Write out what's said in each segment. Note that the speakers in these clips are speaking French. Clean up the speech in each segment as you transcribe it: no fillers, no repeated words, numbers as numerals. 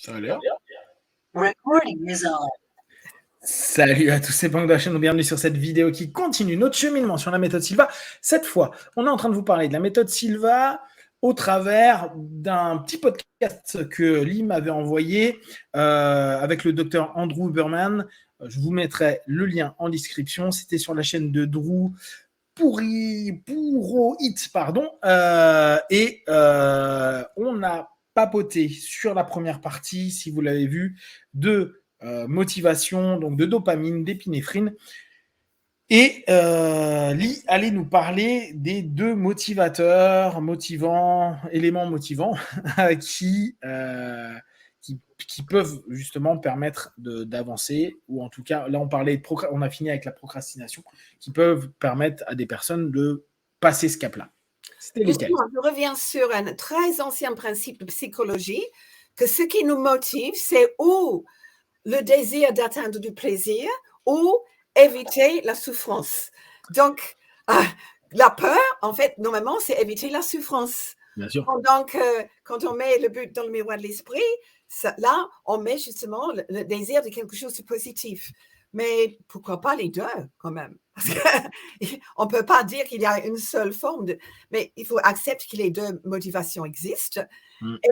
Ça a l'air. Recording is on. Salut à tous, c'est Bang de la chaîne, bienvenue sur cette vidéo qui continue notre cheminement sur la méthode Silva. Cette fois, on est en train de vous parler de la méthode Silva au travers d'un petit podcast que Lee m'avait envoyé avec le docteur Andrew Huberman. Je vous mettrai le lien en description. C'était sur la chaîne de Drew Purohit, on a papoté sur la première partie, si vous l'avez vu, de motivation, donc de dopamine, d'épinéphrine. Et Lee allait nous parler des deux éléments motivants qui peuvent justement permettre d'avancer, ou en tout cas, là on a fini avec la procrastination, qui peuvent permettre à des personnes de passer ce cap-là. C'était lesquels ? Je reviens sur un très ancien principe de psychologie, que ce qui nous motive, c'est ou le désir d'atteindre du plaisir, ou éviter la souffrance. Donc, la peur, en fait, normalement, c'est éviter la souffrance. Bien sûr. Donc, quand on met le but dans le miroir de l'esprit, là, on met justement le désir de quelque chose de positif. Mais pourquoi pas les deux, quand même? Parce qu'on ne peut pas dire qu'il y a une seule forme mais il faut accepter que les deux motivations existent.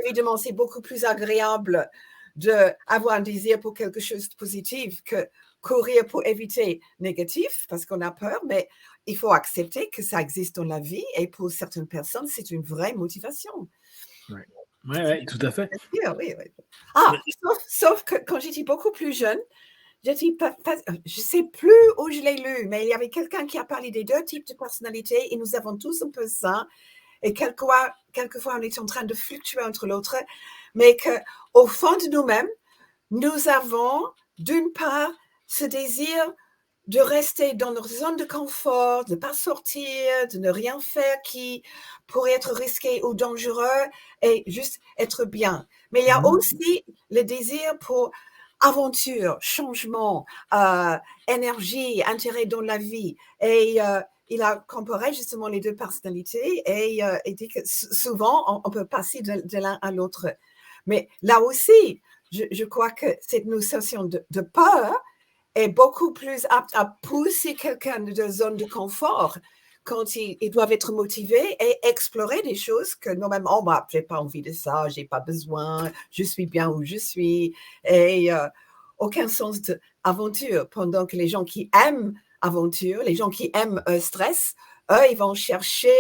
Évidemment, c'est beaucoup plus agréable d'avoir un désir pour quelque chose de positif que courir pour éviter négatif, parce qu'on a peur, mais il faut accepter que ça existe dans la vie, et pour certaines personnes, c'est une vraie motivation. Oui, tout à fait. Oui. Sauf que quand j'étais beaucoup plus jeune, je ne sais plus où je l'ai lu, mais il y avait quelqu'un qui a parlé des deux types de personnalités, et nous avons tous un peu ça, et quelquefois on est en train de fluctuer entre l'autre, mais qu'au fond de nous-mêmes, nous avons d'une part ce désir de rester dans notre zone de confort, de ne pas sortir, de ne rien faire qui pourrait être risqué ou dangereux, et juste être bien. Mais il y a aussi le désir pour aventure, changement, énergie, intérêt dans la vie. Et il a comparé justement les deux personnalités et dit que souvent, on peut passer de l'un à l'autre. Mais là aussi, je crois que cette notion de peur est beaucoup plus apte à pousser quelqu'un de zone de confort quand ils doivent être motivés et explorer des choses que normalement, j'ai pas envie de ça, j'ai pas besoin, je suis bien où je suis, et aucun sens d'aventure. Pendant que les gens qui aiment aventure, les gens qui aiment stress, eux, ils vont chercher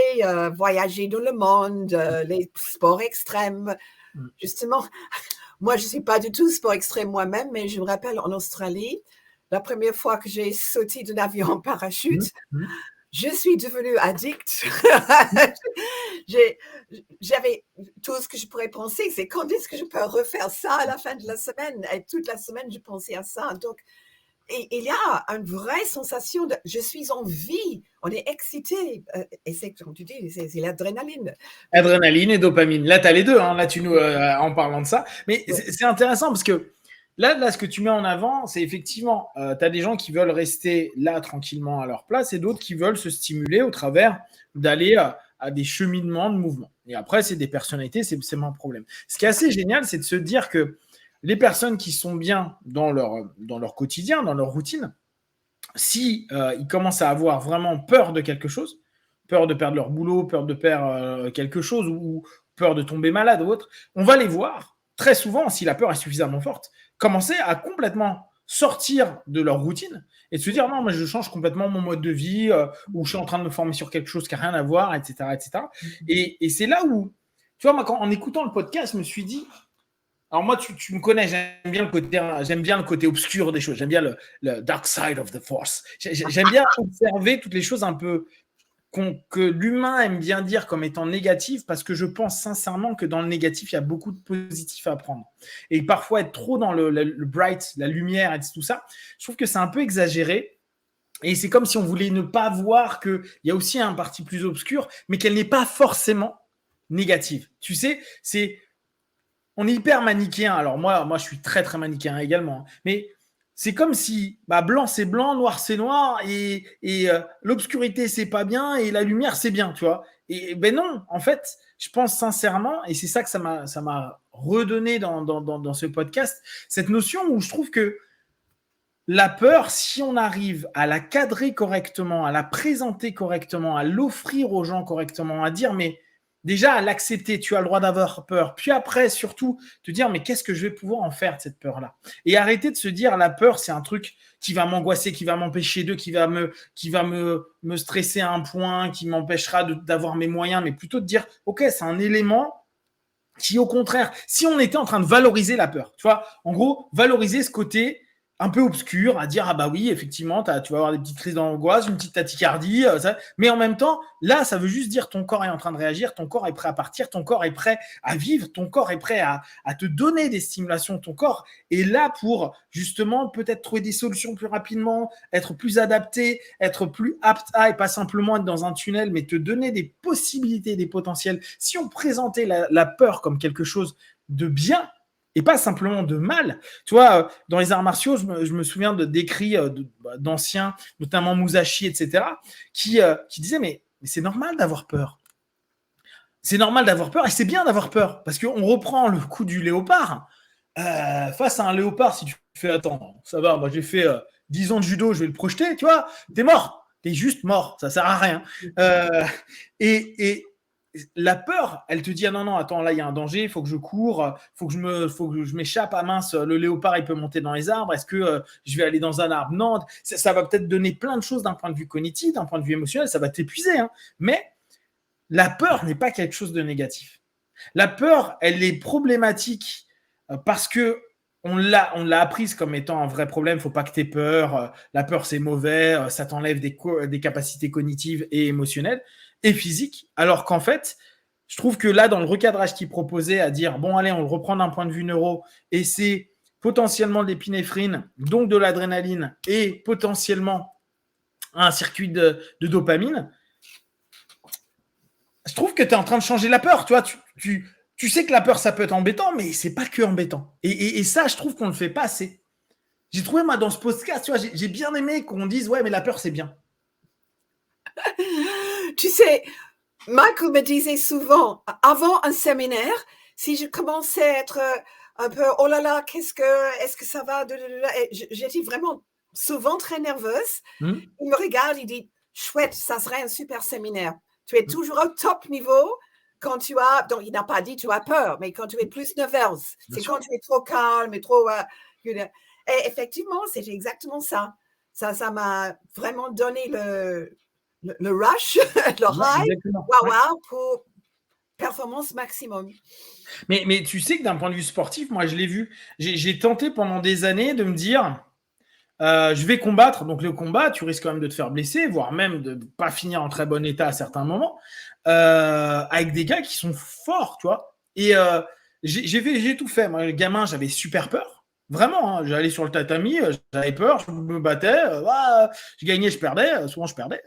voyager dans le monde, les sports extrêmes. Justement, moi, je suis pas du tout sport extrême moi-même, mais je me rappelle en Australie, la première fois que j'ai sauté d'un avion en parachute, je suis devenue addict. J'avais tout ce que je pourrais penser, c'est quand est-ce que je peux refaire ça à la fin de la semaine? Et toute la semaine, je pensais à ça. Donc, il y a une vraie sensation de « je suis en vie », on est excité. Et c'est, comme tu dis, c'est l'adrénaline. Adrénaline et dopamine. Là, tu as les deux, hein. Là, tu nous, en parlant de ça. Mais c'est intéressant parce que là, ce que tu mets en avant, c'est effectivement, tu as des gens qui veulent rester là tranquillement à leur place et d'autres qui veulent se stimuler au travers d'aller à des cheminements de mouvement. Et après, c'est des personnalités, c'est mon problème. Ce qui est assez génial, c'est de se dire que les personnes qui sont bien dans leur quotidien, dans leur routine, si ils commencent à avoir vraiment peur de quelque chose, peur de perdre leur boulot, peur de perdre quelque chose ou peur de tomber malade ou autre, on va les voir très souvent, si la peur est suffisamment forte, commencer à complètement sortir de leur routine et de se dire non, mais je change complètement mon mode de vie ou je suis en train de me former sur quelque chose qui n'a rien à voir, etc. Et c'est là où, tu vois, moi, en écoutant le podcast, je me suis dit, alors moi, tu me connais, j'aime bien le côté obscur des choses, j'aime bien le dark side of the force. J'aime bien observer toutes les choses un peu que l'humain aime bien dire comme étant négatives, parce que je pense sincèrement que dans le négatif, il y a beaucoup de positif à apprendre. Et parfois, être trop dans le bright, la lumière et tout ça, je trouve que c'est un peu exagéré. Et c'est comme si on voulait ne pas voir qu'il y a aussi un parti plus obscur, mais qu'elle n'est pas forcément négative. Tu sais, on est hyper manichéen. Alors moi, je suis très, très manichéen également. Mais c'est comme si blanc, c'est blanc, noir, c'est noir, et l'obscurité, c'est pas bien, et la lumière, c'est bien, tu vois. Et ben non, en fait, je pense sincèrement, et c'est ça que ça m'a redonné dans ce podcast, cette notion où je trouve que la peur, si on arrive à la cadrer correctement, à la présenter correctement, à l'offrir aux gens correctement, à dire, mais déjà à l'accepter, tu as le droit d'avoir peur. Puis après, surtout, te dire, mais qu'est-ce que je vais pouvoir en faire de cette peur-là? Et arrêter de se dire, la peur, c'est un truc qui va m'angoisser, qui va m'empêcher qui va me stresser à un point, qui m'empêchera d'avoir mes moyens, mais plutôt de dire, ok, c'est un élément qui, au contraire, si on était en train de valoriser la peur, tu vois, en gros, valoriser ce côté un peu obscur, à dire, ah bah oui, effectivement, tu vas avoir des petites crises d'angoisse, une petite tachycardie, mais en même temps, là, ça veut juste dire ton corps est en train de réagir, ton corps est prêt à partir, ton corps est prêt à vivre, ton corps est prêt à te donner des stimulations, ton corps est là pour, justement, peut-être trouver des solutions plus rapidement, être plus adapté, être plus apte à, et pas simplement être dans un tunnel, mais te donner des possibilités, des potentiels. Si on présentait la peur comme quelque chose de bien, et pas simplement de mal. Tu vois, dans les arts martiaux, je me souviens d'écrits d'anciens, notamment Musashi, etc., qui disaient, mais c'est normal d'avoir peur. C'est normal d'avoir peur, et c'est bien d'avoir peur, parce qu'on reprend le coup du léopard. Face à un léopard, si tu fais, attends, ça va, moi j'ai fait 10 ans de judo, je vais le projeter, tu vois, t'es mort. T'es juste mort, ça sert à rien. Et la peur, elle te dit, ah non, attends, là, il y a un danger, il faut que je cours, faut que je m'échappe, ah mince, le léopard, il peut monter dans les arbres, est-ce que je vais aller dans un arbre? Non, ça va peut-être donner plein de choses d'un point de vue cognitif, d'un point de vue émotionnel, ça va t'épuiser, hein. Mais la peur n'est pas quelque chose de négatif. La peur, elle est problématique parce que on l'a apprise comme étant un vrai problème. Il ne faut pas que tu aies peur. La peur, c'est mauvais. Ça t'enlève des capacités cognitives et émotionnelles et physiques. Alors qu'en fait, je trouve que là, dans le recadrage qu'il proposait, à dire, bon, allez, on le reprend d'un point de vue neuro, et c'est potentiellement de l'épinéphrine, donc de l'adrénaline, et potentiellement un circuit de dopamine, je trouve que tu es en train de changer la peur. Tu vois, tu sais que la peur, ça peut être embêtant, mais c'est pas que embêtant. Et ça, je trouve qu'on ne le fait pas assez. J'ai trouvé, moi, dans ce podcast, tu vois, j'ai bien aimé qu'on dise, ouais, mais la peur, c'est bien. Tu sais, Michael me disait souvent, avant un séminaire, si je commençais à être un peu, oh là là, est-ce que ça va? J'étais vraiment souvent très nerveuse. Il me regarde, il dit, chouette, ça serait un super séminaire. Tu es toujours au top niveau quand tu as, donc il n'a pas dit tu as peur, mais quand tu es plus nerveuse. C'est quand tu es trop calme et trop... et effectivement, c'est exactement ça. Ça m'a vraiment donné le rush, le high, wow, pour performance maximum. Mais tu sais que d'un point de vue sportif, moi, je l'ai vu. J'ai tenté pendant des années de me dire, je vais combattre. Donc, le combat, tu risques quand même de te faire blesser, voire même de ne pas finir en très bon état à certains moments, avec des gars qui sont forts, tu vois. Et j'ai tout fait. Moi, le gamin, j'avais super peur. Vraiment, hein, j'allais sur le tatami, j'avais peur, je me battais, je gagnais, je perdais, souvent je perdais.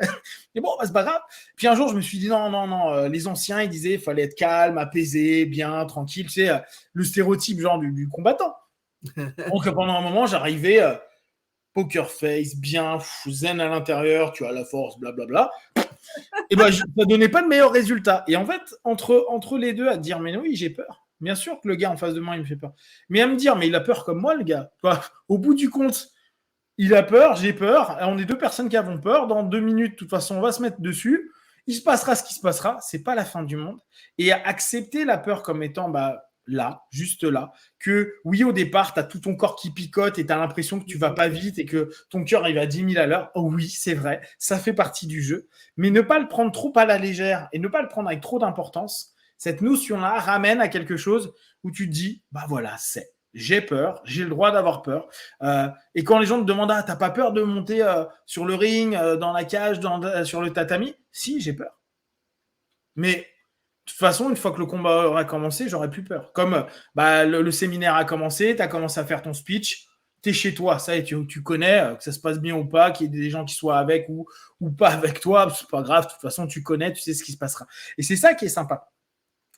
Mais bon, c'est pas grave. Puis un jour, je me suis dit non, les anciens, ils disaient il fallait être calme, apaisé, bien, tranquille, tu sais, le stéréotype genre du combattant. Donc pendant un moment, j'arrivais poker face, bien, zen à l'intérieur, tu as la force, blablabla. Et ben, ça donnait pas de meilleurs résultats. Et en fait, entre les deux, à dire mais oui, j'ai peur. Bien sûr que le gars en face de moi, il me fait peur. Mais à me dire, mais il a peur comme moi, le gars. Au bout du compte, il a peur, j'ai peur. On est deux personnes qui avons peur. Dans 2 minutes, de toute façon, on va se mettre dessus. Il se passera ce qui se passera. C'est pas la fin du monde. Et accepter la peur comme étant là, juste là, que oui, au départ, tu as tout ton corps qui picote et tu as l'impression que tu vas pas vite et que ton cœur il va à 10 000 à l'heure. Oh oui, c'est vrai, ça fait partie du jeu. Mais ne pas le prendre trop à la légère et ne pas le prendre avec trop d'importance, cette notion-là ramène à quelque chose où tu te dis, bah voilà, j'ai peur, j'ai le droit d'avoir peur. Et quand les gens te demandent, t'as pas peur de monter sur le ring, dans la cage, sur le tatami? Si, j'ai peur. Mais de toute façon, une fois que le combat aura commencé, j'aurais plus peur. Comme le séminaire a commencé, tu as commencé à faire ton speech, tu es chez toi, ça, et tu connais, que ça se passe bien ou pas, qu'il y ait des gens qui soient avec ou pas avec toi, c'est pas grave, de toute façon, tu connais, tu sais ce qui se passera. Et c'est ça qui est sympa.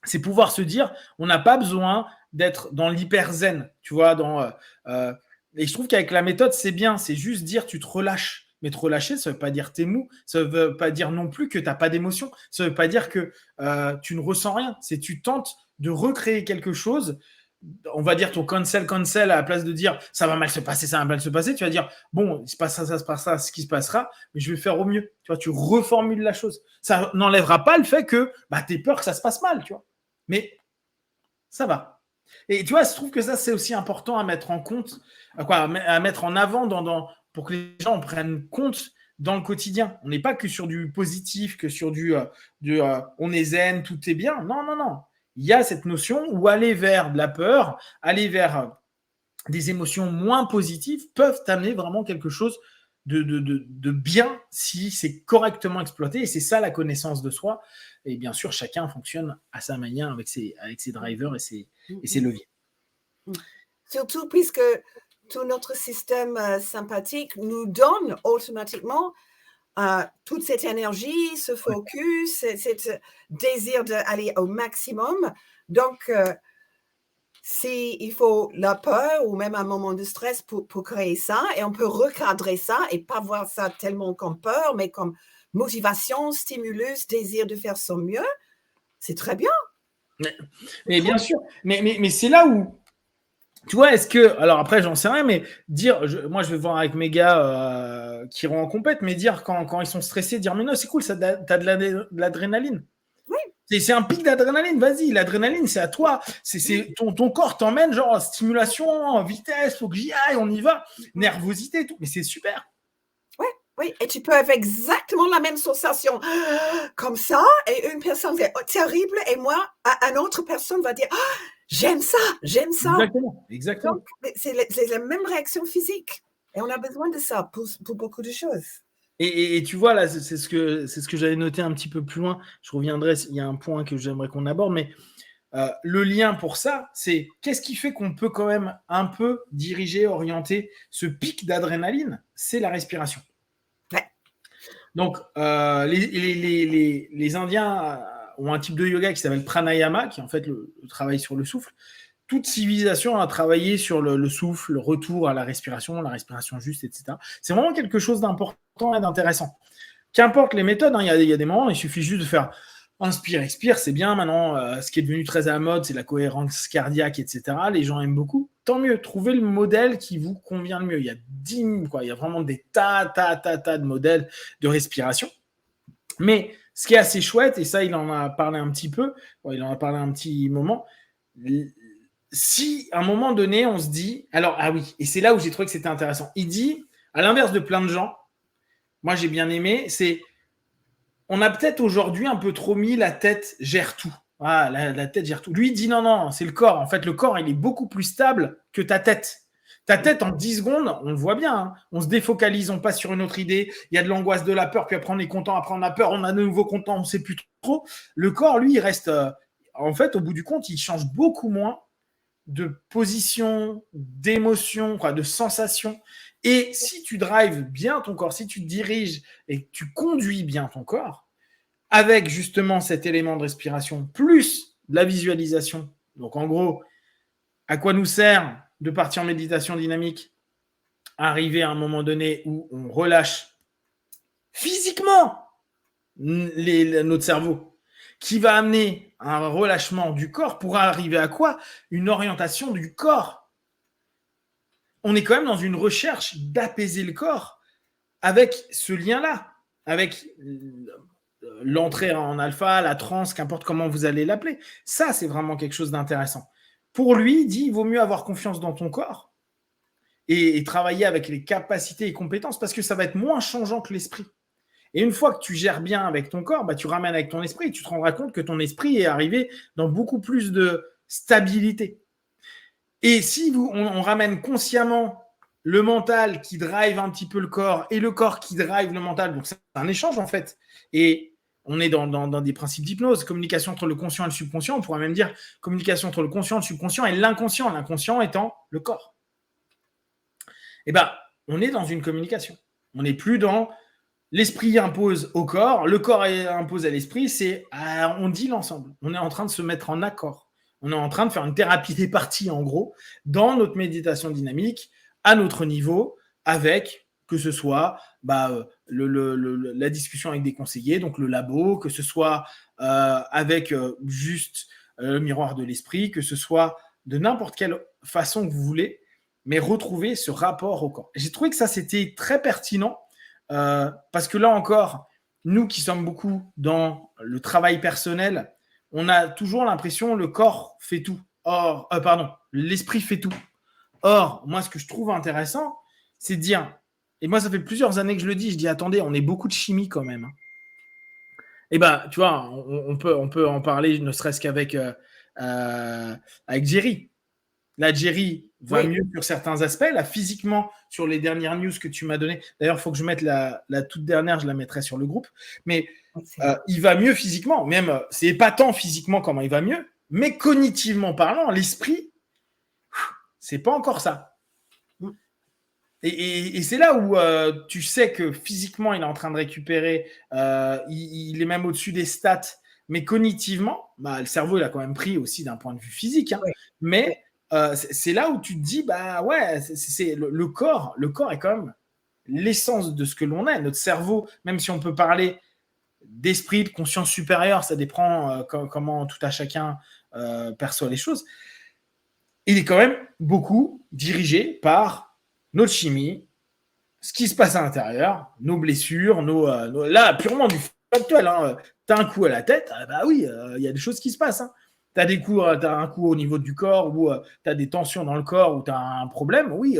C'est pouvoir se dire, on n'a pas besoin d'être dans l'hyper zen, tu vois, et je trouve qu'avec la méthode, c'est bien, c'est juste dire, tu te relâches. Mais te relâcher, ça ne veut pas dire t'es mou. Ça ne veut pas dire non plus que tu n'as pas d'émotion. Ça ne veut pas dire que tu ne ressens rien. C'est tu tentes de recréer quelque chose. On va dire ton cancel à la place de dire ça va mal se passer, tu vas dire bon, il se passe ça se passe ça, ce qui se passera, mais je vais faire au mieux. Tu vois, tu reformules la chose. Ça n'enlèvera pas le fait que tu aies peur que ça se passe mal, tu vois. Mais ça va. Et tu vois, je trouve que ça, c'est aussi important à mettre en compte, à mettre en avant pour que les gens en prennent compte dans le quotidien. On n'est pas que sur du positif, que sur on est zen, tout est bien. Non, non, non. Il y a cette notion où aller vers de la peur, aller vers des émotions moins positives peuvent t'amener vraiment quelque chose de bien si c'est correctement exploité. Et c'est ça la connaissance de soi. Et bien sûr, chacun fonctionne à sa manière avec ses drivers et ses leviers. Surtout puisque tout notre système sympathique nous donne automatiquement toute cette énergie, ce focus, ce désir d'aller au maximum. Donc, il faut la peur ou même un moment de stress pour créer ça, et on peut recadrer ça et pas voir ça tellement comme peur, mais comme motivation, stimulus, désir de faire son mieux. C'est très bien. Mais bien sûr, mais c'est là où, tu vois, alors après, j'en sais rien, mais moi, je vais voir avec mes gars qui iront en compète, mais dire quand ils sont stressés, dire, mais non, c'est cool, t'as de l'adrénaline. Oui. C'est un pic d'adrénaline, vas-y, l'adrénaline, c'est à toi. C'est ton corps t'emmène, genre, stimulation, vitesse, faut que j'y aille, on y va, nervosité, tout, mais c'est super. Oui, et tu peux avoir exactement la même sensation comme ça, et une personne dit terrible, et moi, une autre personne va dire j'aime ça. Exactement. Donc, c'est la même réaction physique. Et on a besoin de ça pour beaucoup de choses. Et tu vois, là, c'est ce que j'avais noté un petit peu plus loin. Je reviendrai, il y a un point que j'aimerais qu'on aborde, mais le lien pour ça, c'est qu'est-ce qui fait qu'on peut quand même un peu diriger, orienter ce pic d'adrénaline? C'est la respiration. Ouais. Donc, les Indiens ont un type de yoga qui s'appelle pranayama, qui est en fait le travail sur le souffle. Toute civilisation a travaillé sur le souffle, le retour à la respiration juste, etc. C'est vraiment quelque chose d'important et d'intéressant. Qu'importe les méthodes, il y a des moments, il suffit juste de faire inspire, expire, c'est bien. Maintenant, ce qui est devenu très à la mode, c'est la cohérence cardiaque, etc. Les gens aiment beaucoup. Tant mieux, trouvez le modèle qui vous convient le mieux. Il y a 10 000, il y a vraiment des tas de modèles de respiration. Mais ce qui est assez chouette, et ça, il en a parlé un petit peu, il en a parlé un petit moment, si à un moment donné, on se dit, alors, et c'est là où j'ai trouvé que c'était intéressant. Il dit, à l'inverse de plein de gens, moi j'ai bien aimé, on a peut-être aujourd'hui un peu trop mis la tête gère tout. La tête gère tout. Lui, il dit non, c'est le corps. En fait, le corps, il est beaucoup plus stable que ta tête. Ta tête, en 10 secondes, on le voit bien, hein, on se défocalise, on passe sur une autre idée, il y a de l'angoisse, de la peur, puis après on est content, après on a peur, on a de nouveau content, on ne sait plus trop. Le corps, lui, il reste, en fait, au bout du compte, il change beaucoup moins de position, d'émotion, de sensation. Et si tu drives bien ton corps, si tu diriges et que tu conduis bien ton corps, avec justement cet élément de respiration, plus de la visualisation, donc en gros, à quoi nous sert de partir en méditation dynamique? Arriver à un moment donné où on relâche physiquement notre cerveau, qui va amener un relâchement du corps pour arriver à quoi? Une orientation du corps. On est quand même dans une recherche d'apaiser le corps avec ce lien-là, avec l'entrée en alpha, la transe, qu'importe comment vous allez l'appeler. Ça, c'est vraiment quelque chose d'intéressant. Pour lui, il dit, il vaut mieux avoir confiance dans ton corps et travailler avec les capacités et compétences parce que ça va être moins changeant que l'esprit. Et une fois que tu gères bien avec ton corps, tu ramènes avec ton esprit et tu te rendras compte que ton esprit est arrivé dans beaucoup plus de stabilité. Et si on ramène consciemment le mental qui drive un petit peu le corps et le corps qui drive le mental, donc c'est un échange en fait. Et on est dans des principes d'hypnose, communication entre le conscient et le subconscient. On pourrait même dire communication entre le conscient, le subconscient et l'inconscient. L'inconscient étant le corps. Eh bien, on est dans une communication. On n'est plus dans l'esprit impose au corps, le corps impose à l'esprit. On dit l'ensemble. On est en train de se mettre en accord. On est en train de faire une thérapie des parties, en gros, dans notre méditation dynamique, à notre niveau, avec, que ce soit la discussion avec des conseillers, donc le labo, que ce soit avec juste le miroir de l'esprit, que ce soit de n'importe quelle façon que vous voulez, mais retrouver ce rapport au corps. J'ai trouvé que ça, c'était très pertinent parce que là encore, nous qui sommes beaucoup dans le travail personnel, on a toujours l'impression que le corps fait tout. L'esprit fait tout. Or, moi, ce que je trouve intéressant, c'est de dire, et moi, ça fait plusieurs années que je le dis, je dis, attendez, on est beaucoup de chimie quand même. Et tu vois, on peut en parler, ne serait-ce qu'avec avec Jerry. Là, Jerry va mieux sur certains aspects. Là, physiquement, sur les dernières news que tu m'as données, d'ailleurs, il faut que je mette la toute dernière, je la mettrai sur le groupe. Mais il va mieux physiquement. Même, c'est épatant physiquement comment il va mieux. Mais cognitivement parlant, l'esprit, c'est pas encore ça. Et c'est là où tu sais que physiquement, il est en train de récupérer. Il est même au-dessus des stats. Mais cognitivement, le cerveau, il a quand même pris aussi d'un point de vue physique. Mais c'est là où tu te dis, c'est le corps. Le corps est quand même l'essence de ce que l'on est. Notre cerveau, même si on peut parler d'esprit, de conscience supérieure, ça dépend comment tout à chacun perçoit les choses. Il est quand même beaucoup dirigé par notre chimie, ce qui se passe à l'intérieur, nos blessures, là, purement du factuel. Tu as un coup à la tête, il y a des choses qui se passent. Tu as un coup au niveau du corps, ou tu as des tensions dans le corps, ou tu as un problème. Oui,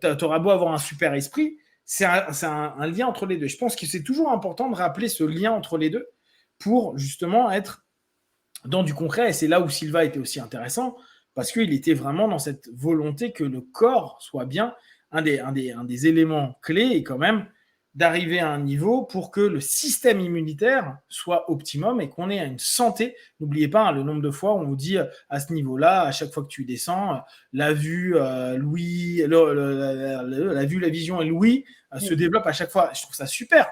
tu auras beau avoir un super esprit, c'est un lien entre les deux. Je pense que c'est toujours important de rappeler ce lien entre les deux pour justement être dans du concret. Et c'est là où Silva était aussi intéressant, parce qu'il était vraiment dans cette volonté que le corps soit bien. Un des éléments clés est quand même d'arriver à un niveau pour que le système immunitaire soit optimum et qu'on ait une santé. N'oubliez pas le nombre de fois où on vous dit à ce niveau-là, à chaque fois que tu descends, la vue, l'ouïe, la vue, la vision et l'ouïe se développent à chaque fois. Je trouve ça super.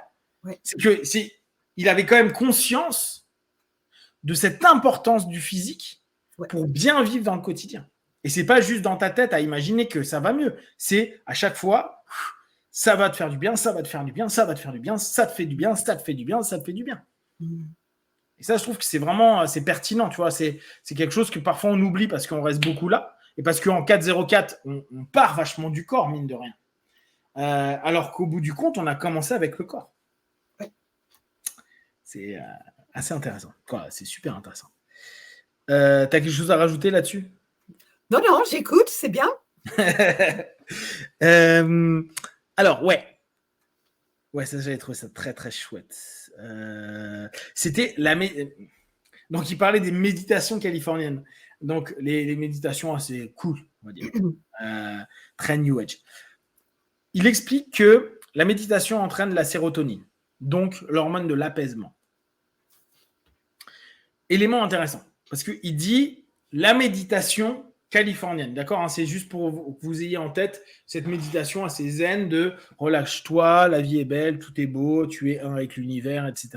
Il avait quand même conscience de cette importance du physique pour bien vivre dans le quotidien. Et c'est pas juste dans ta tête à imaginer que ça va mieux. C'est à chaque fois, ça va te faire du bien, ça va te faire du bien, ça va te faire du bien, ça te fait du bien, ça te fait du bien, ça te fait du bien. Et ça, je trouve que c'est pertinent, tu vois. C'est quelque chose que parfois on oublie parce qu'on reste beaucoup là. Et parce qu'en 4-0-4, on part vachement du corps, mine de rien. Alors qu'au bout du compte, on a commencé avec le corps. C'est assez intéressant. C'est super intéressant. T'as quelque chose à rajouter là-dessus ? Non, j'écoute, c'est bien. Alors, ouais, ça, j'avais trouvé ça très, très chouette. C'était donc, il parlait des méditations californiennes. Donc, les méditations assez cool, on va dire. Très New Age. Il explique que la méditation entraîne la sérotonine, donc l'hormone de l'apaisement. Élément intéressant, parce qu'il dit la méditation californienne, d'accord, c'est juste pour que vous ayez en tête cette méditation assez zen de relâche-toi, la vie est belle, tout est beau, tu es un avec l'univers, etc.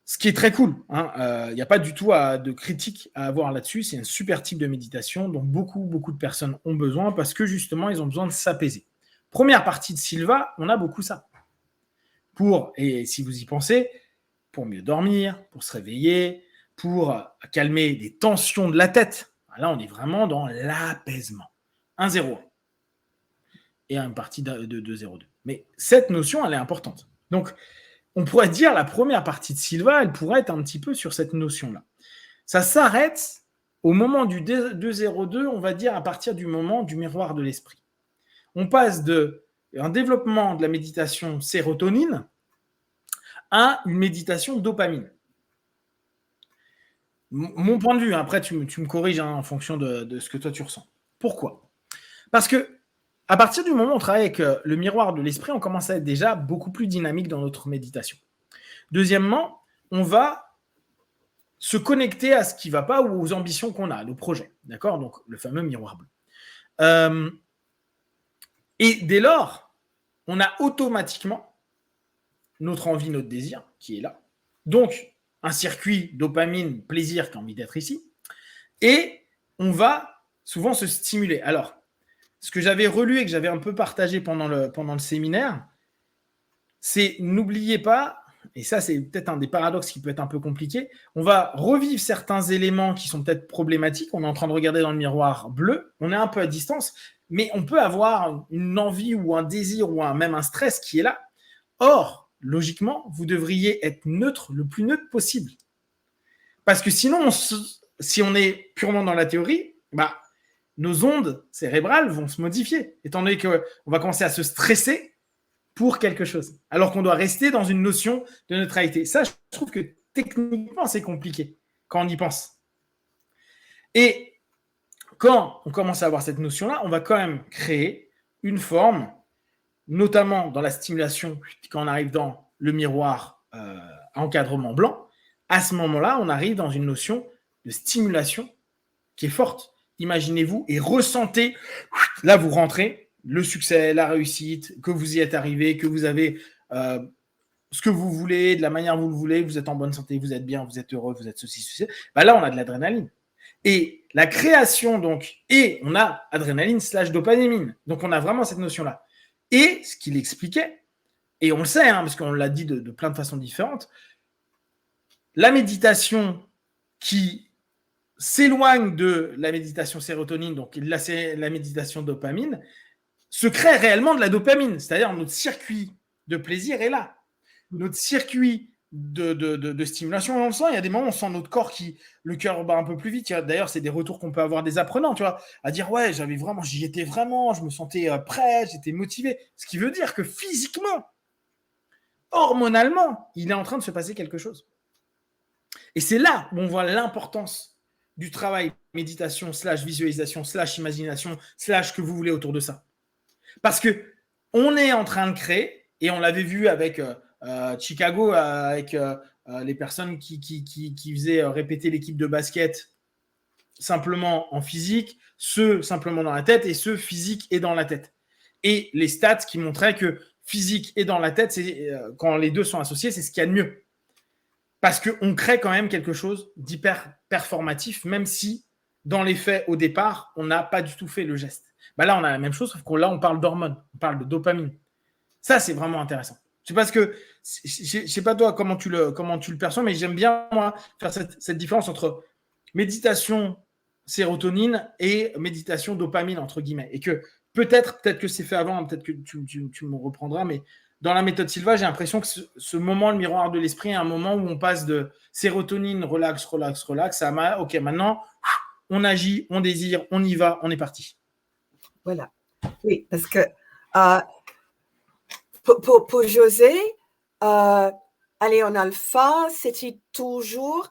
Ce qui est très cool, il n'y a pas du tout de critique à avoir là-dessus, c'est un super type de méditation dont beaucoup de personnes ont besoin parce que justement, ils ont besoin de s'apaiser. Première partie de Silva, on a beaucoup ça. Et si vous y pensez, pour mieux dormir, pour se réveiller, pour calmer des tensions de la tête. Là, on est vraiment dans l'apaisement. 1-0. Et une partie de 2-0-2. Mais cette notion, elle est importante. Donc, on pourrait dire la première partie de Silva, elle pourrait être un petit peu sur cette notion-là. Ça s'arrête au moment du 2-0-2, on va dire à partir du moment du miroir de l'esprit. On passe d'un développement de la méditation sérotonine à une méditation dopamine. Mon point de vue, après tu me corriges en fonction de ce que toi tu ressens. Pourquoi ? Parce que à partir du moment où on travaille avec le miroir de l'esprit, on commence à être déjà beaucoup plus dynamique dans notre méditation. Deuxièmement, on va se connecter à ce qui ne va pas ou aux ambitions qu'on a, à nos projets. D'accord ? Donc, le fameux miroir bleu. Et dès lors, on a automatiquement notre envie, notre désir qui est là. Donc, un circuit dopamine, plaisir qui a envie d'être ici. Et on va souvent se stimuler. Alors, ce que j'avais relu et que j'avais un peu partagé pendant le séminaire, c'est n'oubliez pas, et ça c'est peut-être un des paradoxes qui peut être un peu compliqué, on va revivre certains éléments qui sont peut-être problématiques, on est en train de regarder dans le miroir bleu, on est un peu à distance, mais on peut avoir une envie ou un désir ou même un stress qui est là. Or, logiquement, vous devriez être neutre, le plus neutre possible. Parce que sinon, si on est purement dans la théorie, nos ondes cérébrales vont se modifier, étant donné qu'on va commencer à se stresser pour quelque chose, alors qu'on doit rester dans une notion de neutralité. Ça, je trouve que techniquement, c'est compliqué quand on y pense. Et quand on commence à avoir cette notion-là, on va quand même créer une forme, notamment dans la stimulation, quand on arrive dans le miroir encadrement blanc, à ce moment-là, on arrive dans une notion de stimulation qui est forte. Imaginez-vous et ressentez, là vous rentrez, le succès, la réussite, que vous y êtes arrivé, que vous avez ce que vous voulez, de la manière dont vous le voulez, vous êtes en bonne santé, vous êtes bien, vous êtes heureux, vous êtes ceci. Là, on a de l'adrénaline. Et la création, donc, et on a adrénaline / dopamine. Donc, on a vraiment cette notion-là. Et ce qu'il expliquait, et on le sait, parce qu'on l'a dit de plein de façons différentes, la méditation qui s'éloigne de la méditation sérotonine, donc la méditation dopamine, se crée réellement de la dopamine. C'est-à-dire notre circuit de plaisir est là. Notre circuit de stimulation, on le sent. Il y a des moments où on sent notre corps le cœur bat un peu plus vite. D'ailleurs, c'est des retours qu'on peut avoir des apprenants, tu vois, à dire ouais, j'y étais vraiment, je me sentais prêt, j'étais motivé. Ce qui veut dire que physiquement, hormonalement, il est en train de se passer quelque chose. Et c'est là où on voit l'importance du travail méditation / visualisation / imagination / que vous voulez autour de ça. Parce qu'on est en train de créer, et on l'avait vu avec Chicago, avec les personnes qui faisaient répéter l'équipe de basket simplement en physique, ceux simplement dans la tête et ceux physique et dans la tête. Et les stats qui montraient que physique et dans la tête, quand les deux sont associés, c'est ce qu'il y a de mieux. Parce qu'on crée quand même quelque chose d'hyper performatif, même si, dans les faits, au départ, on n'a pas du tout fait le geste. Là, on a la même chose, sauf que là, on parle d'hormones, on parle de dopamine. Ça, c'est vraiment intéressant. Je sais pas toi comment tu le perçois, mais j'aime bien, moi, faire cette différence entre méditation sérotonine et méditation dopamine, entre guillemets. Et que peut-être que c'est fait avant, peut-être que tu me reprendras, mais dans la méthode Silva, j'ai l'impression que ce moment, le miroir de l'esprit, est un moment où on passe de sérotonine, relax, à OK, maintenant, on agit, on désire, on y va, on est parti. Voilà. Oui, parce que pour José, aller en alpha, c'était toujours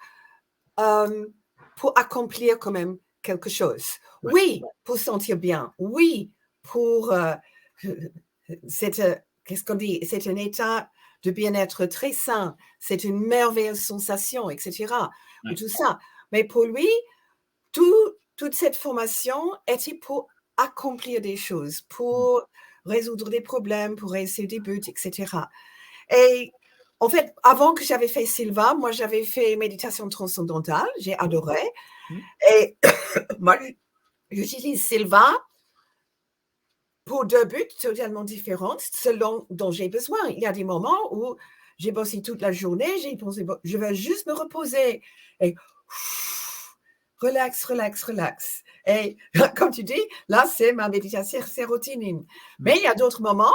pour accomplir quand même quelque chose. Ouais. Oui, pour sentir bien. Oui, pour... qu'est-ce qu'on dit? C'est un état de bien-être très sain. C'est une merveilleuse sensation, etc. Ouais. Tout ça. Mais pour lui, toute cette formation était pour accomplir des choses, pour résoudre des problèmes, pour réussir des buts, etc. Et en fait, avant que j'avais fait Silva, moi, j'avais fait méditation transcendantale. J'ai adoré. Et moi, j'utilise Silva pour 2 buts totalement différents selon dont j'ai besoin. Il y a des moments où j'ai bossé toute la journée, j'ai pensé, je vais juste me reposer. Et relax. Et comme tu dis, là, c'est ma méditation sérotonine. Mais il y a d'autres moments,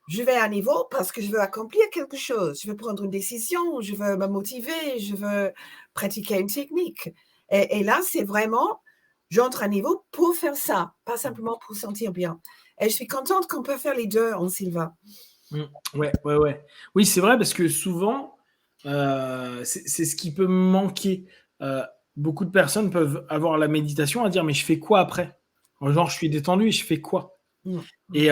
je vais à niveau parce que je veux accomplir quelque chose. Je veux prendre une décision, je veux me motiver, je veux pratiquer une technique. Et là, c'est vraiment, j'entre à niveau pour faire ça, pas simplement pour sentir bien. Et je suis contente qu'on peut faire les deux en Silva. Ouais. Oui, c'est vrai parce que souvent, c'est ce qui peut manquer. Beaucoup de personnes peuvent avoir la méditation à dire mais je fais quoi après? Genre je suis détendu et je fais quoi? Et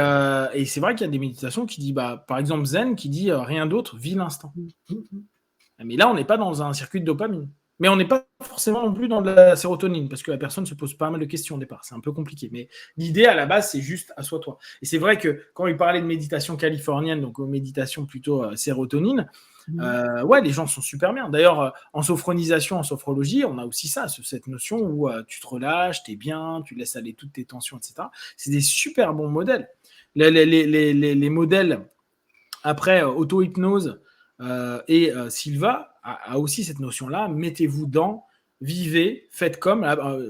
c'est vrai qu'il y a des méditations qui disent, par exemple Zen qui dit rien d'autre, vis l'instant. Mais là on n'est pas dans un circuit de dopamine. Mais on n'est pas forcément non plus dans de la sérotonine, parce que la personne se pose pas mal de questions au départ. C'est un peu compliqué. Mais l'idée, à la base, c'est juste assois-toi. Et c'est vrai que quand il parlait de méditation californienne, donc méditation plutôt sérotonine, ouais, les gens sont super bien. D'ailleurs, en sophronisation, en sophrologie, on a aussi ça, cette notion où tu te relâches, tu es bien, tu laisses aller toutes tes tensions, etc. C'est des super bons modèles. Les modèles, après, auto-hypnose et Silva a aussi cette notion-là. Mettez-vous dans, vivez, faites comme.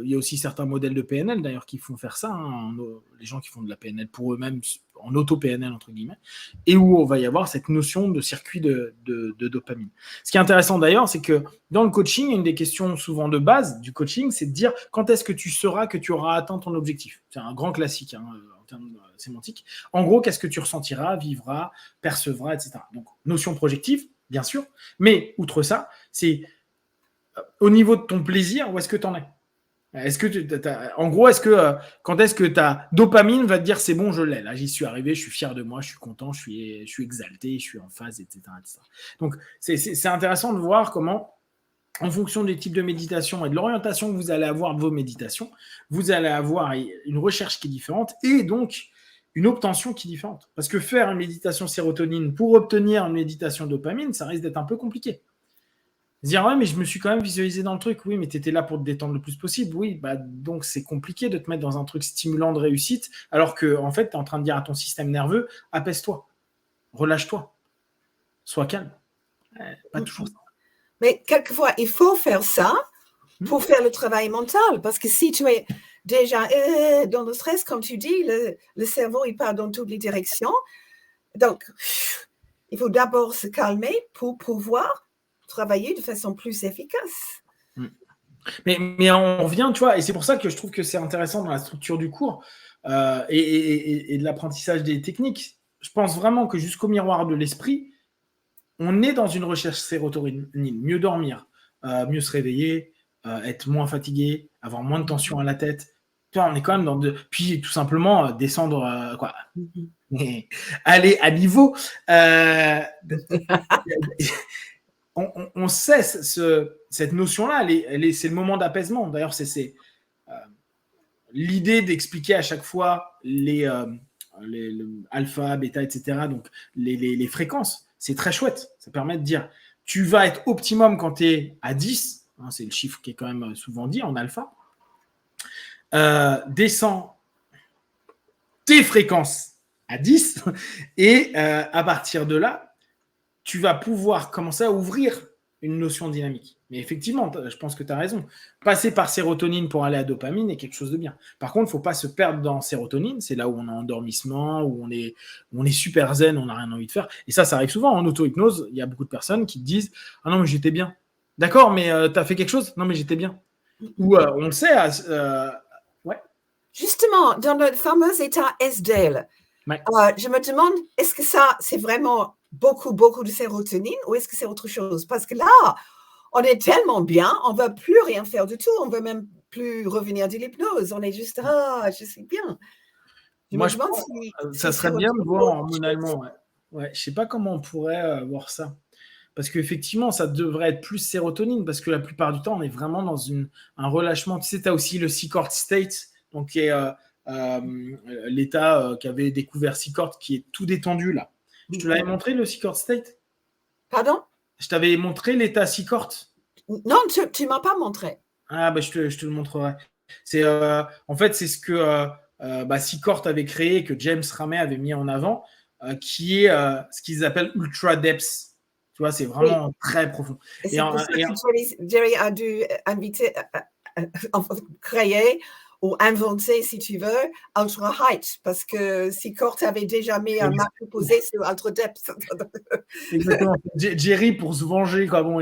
Il y a aussi certains modèles de PNL d'ailleurs qui font faire ça, hein, les gens qui font de la PNL pour eux-mêmes en auto-PNL entre guillemets, et où on va y avoir cette notion de circuit de dopamine. Ce qui est intéressant d'ailleurs, c'est que dans le coaching, une des questions souvent de base du coaching, c'est de dire quand est-ce que tu sauras que tu auras atteint ton objectif. C'est un grand classique hein, en termes sémantiques. En gros, qu'est-ce que tu ressentiras, vivras, percevras, etc. Donc, notion projective, bien sûr, mais outre ça, c'est au niveau de ton plaisir, où est-ce que tu en es? Est-ce que en gros, quand est-ce que ta dopamine va te dire c'est bon, je l'ai, là, j'y suis arrivé, je suis fier de moi, je suis content, je suis exalté, je suis en phase, etc. etc. Donc, c'est intéressant de voir comment, en fonction des types de méditation et de l'orientation que vous allez avoir de vos méditations, vous allez avoir une recherche qui est différente et donc une obtention qui est différente. Parce que faire une méditation sérotonine pour obtenir une méditation dopamine, ça risque d'être un peu compliqué. Dire ouais, mais je me suis quand même visualisé dans le truc. Oui, mais tu étais là pour te détendre le plus possible. Oui, bah donc c'est compliqué de te mettre dans un truc stimulant de réussite, alors que en fait, tu es en train de dire à ton système nerveux apaise-toi, relâche-toi, sois calme. Pas toujours ça. Mais quelquefois, il faut faire ça pour faire le travail mental. Parce que si tu es déjà dans le stress, comme tu dis, le cerveau, il part dans toutes les directions. Donc, il faut d'abord se calmer pour pouvoir travailler de façon plus efficace. Mais on revient, tu vois, et c'est pour ça que je trouve que c'est intéressant dans la structure du cours et de l'apprentissage des techniques. Je pense vraiment que jusqu'au miroir de l'esprit, on est dans une recherche sérotonine. Mieux dormir, mieux se réveiller, être moins fatigué, avoir moins de tension à la tête. Tu vois, on est quand même dans puis tout simplement descendre quoi. Mais aller à niveau. On sait cette notion-là, c'est le moment d'apaisement. D'ailleurs, c'est l'idée d'expliquer à chaque fois les alpha, bêta, etc. Donc les fréquences, c'est très chouette. Ça permet de dire, tu vas être optimum quand tu es à 10, hein, c'est le chiffre qui est quand même souvent dit en alpha. Descends tes fréquences à 10 et à partir de là, tu vas pouvoir commencer à ouvrir une notion dynamique. Mais effectivement, je pense que tu as raison. Passer par sérotonine pour aller à dopamine est quelque chose de bien. Par contre, il ne faut pas se perdre dans sérotonine. C'est là où on est en endormissement, où on est super zen, on n'a rien envie de faire. Et ça arrive souvent. En auto-hypnose, il y a beaucoup de personnes qui te disent « Ah non, mais j'étais bien. » D'accord, mais tu as fait quelque chose? Non, mais j'étais bien. Ou on le sait, ouais. Justement, dans le fameux état SDL, ouais. Je me demande, est-ce que ça, c'est vraiment beaucoup de sérotonine ou est-ce que c'est autre chose? Parce que là, on est tellement bien, on ne va plus rien faire du tout, on ne veut même plus revenir de l'hypnose, on est juste, je suis bien. Moi, je pense ça serait bien de voir hormonalement. Ouais, je ne sais pas comment on pourrait voir ça. Parce qu'effectivement, ça devrait être plus sérotonine, parce que la plupart du temps, on est vraiment dans un relâchement. Tu sais, tu as aussi le Secord State, donc qui est l'état qu'avait découvert Secord, qui est tout détendu là. Je te l'avais montré, le Secord State? Pardon? Je t'avais montré l'état Secord? Non, tu ne m'as pas montré. Ah, bah, je te le montrerai. En fait, c'est ce que Secord avait créé, que James Ramey avait mis en avant, qui est ce qu'ils appellent Ultra Depths. Tu vois, c'est vraiment très profond. Et c'est pour ça que Jerry a dû créer ou inventer, si tu veux, Ultra Height, parce que Secord avait déjà mis un marque posé sur Ultra Depth. Exactement. Jerry, pour se venger, quoi. Bon,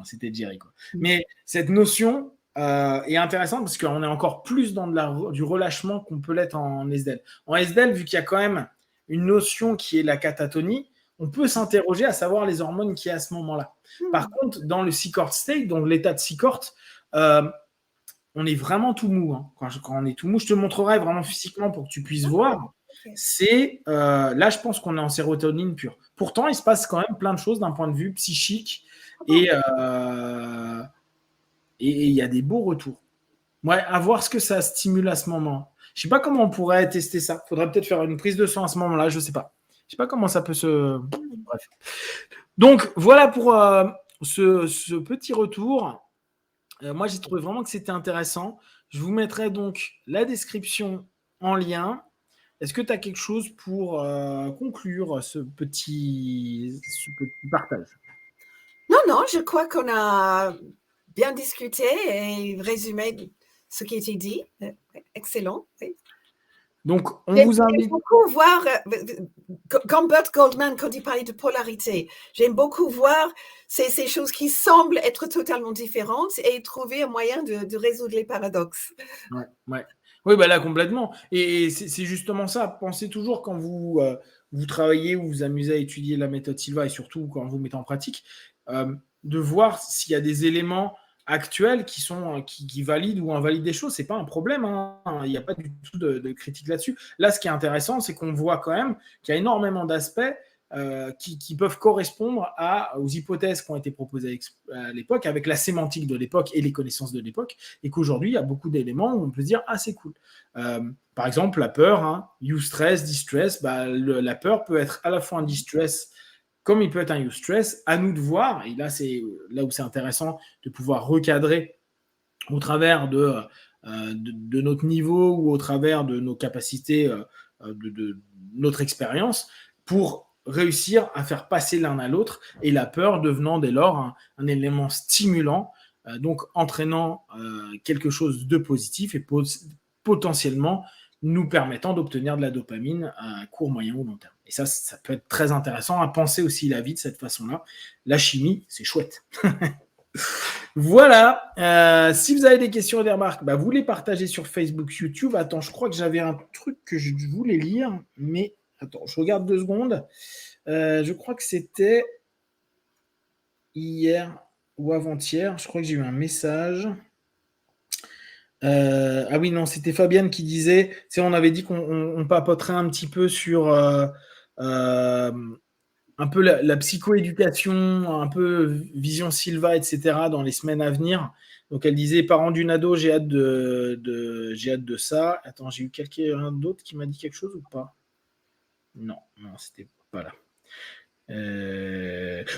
c'était Jerry, quoi. Mais cette notion est intéressante parce qu'on est encore plus dans du relâchement qu'on peut l'être en SDL. En SDL, vu qu'il y a quand même une notion qui est la catatonie, on peut s'interroger à savoir les hormones qu'il y a à ce moment-là. Par contre, dans le Secord State, donc l'état de Secord, on est vraiment tout mou. Hein. Quand on est tout mou, je te montrerai vraiment physiquement pour que tu puisses voir. C'est là, je pense qu'on est en sérotonine pure. Pourtant, il se passe quand même plein de choses d'un point de vue psychique et Et il y a des beaux retours. Ouais, à voir ce que ça stimule à ce moment. Je sais pas comment on pourrait tester ça. Faudrait peut-être faire une prise de sang à ce moment-là, je sais pas. Je sais pas comment ça peut se. Bref. Donc voilà pour ce petit retour. Moi, j'ai trouvé vraiment que c'était intéressant. Je vous mettrai donc la description en lien. Est-ce que tu as quelque chose pour conclure ce petit partage? Non, je crois qu'on a bien discuté et résumé ce qui a été dit. Excellent. Oui. Donc, on vous invite. J'aime beaucoup voir, comme Bert Goldman, quand il parlait de polarité, j'aime beaucoup voir ces choses qui semblent être totalement différentes et trouver un moyen de résoudre les paradoxes. Ouais. Oui, bah là, complètement. Et c'est justement ça. Pensez toujours quand vous travaillez ou vous amusez à étudier la méthode Silva et surtout quand vous mettez en pratique, de voir s'il y a des éléments actuels qui valident ou invalident des choses. C'est pas un problème. Hein. Il n'y a pas du tout de critique là-dessus. Là, ce qui est intéressant, c'est qu'on voit quand même qu'il y a énormément d'aspects qui peuvent correspondre aux hypothèses qui ont été proposées à l'époque, avec la sémantique de l'époque et les connaissances de l'époque, et qu'aujourd'hui, il y a beaucoup d'éléments où on peut se dire « Ah, c'est cool ». Par exemple, la peur, hein, eustress, distress, la peur peut être à la fois un distress comme il peut être un eustress, à nous de voir, et là, c'est là où c'est intéressant de pouvoir recadrer au travers de notre niveau ou au travers de nos capacités, de notre expérience, pour réussir à faire passer l'un à l'autre, et la peur devenant dès lors un élément stimulant, donc entraînant quelque chose de positif et potentiellement nous permettant d'obtenir de la dopamine à court, moyen ou long terme. Et ça peut être très intéressant à penser aussi la vie de cette façon-là. La chimie, c'est chouette. Voilà. Si vous avez des questions et des remarques, vous les partagez sur Facebook, YouTube. Attends, je crois que j'avais un truc que je voulais lire, mais attends, je regarde 2 secondes. Je crois que c'était hier ou avant-hier. Je crois que j'ai eu un message. Ah oui, non, c'était Fabienne qui disait, on avait dit qu'on papoterait un petit peu sur un peu la psychoéducation, un peu vision Silva, etc. dans les semaines à venir. Donc elle disait, parents d'une ado, j'ai hâte de ça. Attends, j'ai eu quelqu'un d'autre qui m'a dit quelque chose ou pas? Non, c'était pas là.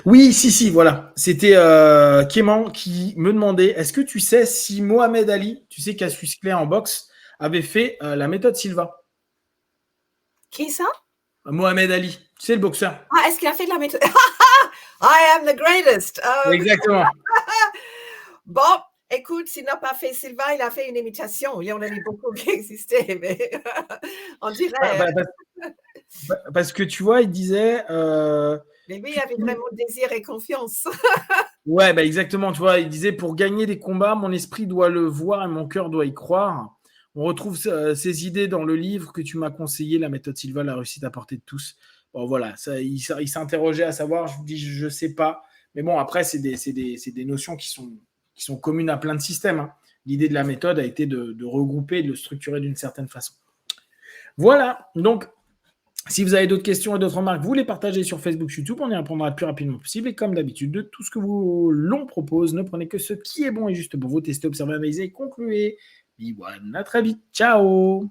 Oui, si, voilà. C'était Kéman qui me demandait, est-ce que tu sais si Mohamed Ali, tu sais Cassius Clay en boxe, avait fait la méthode Silva? Qui ça? Mohamed Ali, tu sais le boxeur. Ah, est-ce qu'il a fait de la méthode? I am the greatest. Exactement. Bon, écoute, s'il n'a pas fait Silva, il a fait une imitation. Il y en a beaucoup qui existaient, mais on dirait. Parce que tu vois, il disait. Mais lui, il avait vraiment désir et confiance. Ouais, exactement. Tu vois, il disait, pour gagner des combats, mon esprit doit le voir et mon cœur doit y croire. On retrouve ces idées dans le livre que tu m'as conseillé, La méthode Silva, la réussite à portée de tous. Bon, voilà, il s'interrogeait à savoir. Je dis, je sais pas. Mais bon, après, c'est des notions qui sont communes à plein de systèmes. Hein. L'idée de la méthode a été de regrouper, de le structurer d'une certaine façon. Voilà. Donc, si vous avez d'autres questions et d'autres remarques, vous les partagez sur Facebook, YouTube. On y répondra le plus rapidement possible. Et comme d'habitude, de tout ce que l'on propose, ne prenez que ce qui est bon et juste pour vous. Testez, observez, analysez et concluez. À très vite. Ciao.